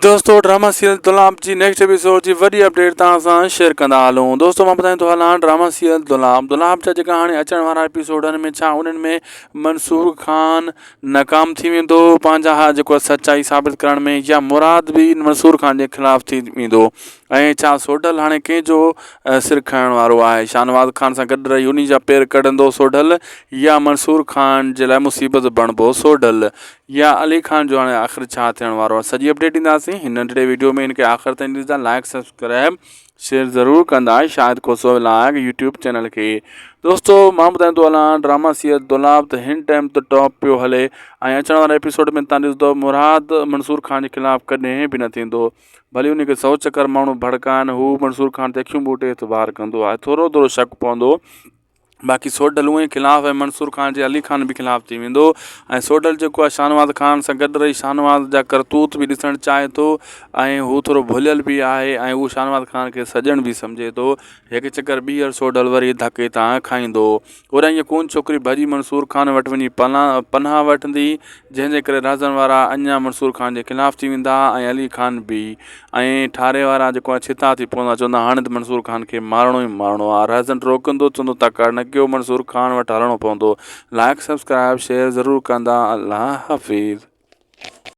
दोस्तों drama serial दुलाब जी next episode जी वॾी update तव्हां सां शेयर कंदा हलूं। दोस्तों मां ॿुधायां थो हलां ड्रामा सीरियल दुलाब जा जेका हाणे अचण वारा एपिसोडनि में छा उन्हनि में मंसूर खान नाकाम थी वेंदो पंहिंजा जेको सचाई साबित करण में, या मुराद बि मंसूर खान जे ख़िलाफ़ थी वेंदो, ऐं छा सोडल हाणे कंहिंजो सिर खणण वारो आहे? शाहनवाज़ खान सां गॾु रही उन जा पेर कढंदो सोडल, या मंसूर खान जे लाइ मुसीबत बणिबो सोडल, या अली खान जो हाणे आख़िर छा थियण वारो आहे? सॼी अपडेट ॾींदासीं हिन नंढिड़े वीडियो में। इनखे आख़िर ताईं ॾिसंदा, लाइक सब्सक्राइब शेयर ज़रूरु कंदा, शायदि को सो लाइक यूट्यूब चैनल खे। दोस्तों मां ॿुधाईंदो थो हलां ड्रामा सीरियल दुलाब त हिन टाइम त टॉप पियो हले, ऐं अचण वारे एपिसोड में तव्हां ॾिसंदो मुराद मंसूर खान जे ख़िलाफ़ु कॾहिं बि न थींदो। भले उनखे 100 चकर माण्हू भड़काइनि, हू मंसूर खान ते अखियूं ॿूटे एतबार कंदो आहे, थोरो थोरो शक पवंदो। बाक़ी सोडल उहे ख़िलाफ़ु ऐं मंसूर खान जे अली खान बि ख़िलाफ़ु थी वेंदो। ऐं सोडल जेको आहे शाहनवाज़ खान सां गॾु रही शाहनवाज़ जा करतूत बि ॾिसणु चाहे थो, ऐं हू थोरो भुलियल बि आहे, ऐं हू शाहनवाज़ खान खे सॼण बि सम्झे थो। हिकु चकर ॿीहर सोडल वरी धके तां खाईंदो। और ईअं कोन छोकिरी भॼी मंसूर खान वटि वञी पनाह वठंदी, जंहिंजे करे राज़न वारा अञा मंसूर खान जे ख़िलाफ़ु थी वेंदा, ऐं अली खान बि, ऐं ठारे वारा जेको आहे छिता थी पवंदा, चवंदा हाणे त मंसूर खान खे मारणो ई मारणो आहे। राज़न रोकंदो, चवंदो तकड़ न कयो, मंसूर खान वटि हलणो पवंदो। लाइक सब्सक्राइब शेयर ज़रूरु कंदा। अल्लाह हाफ़िज़।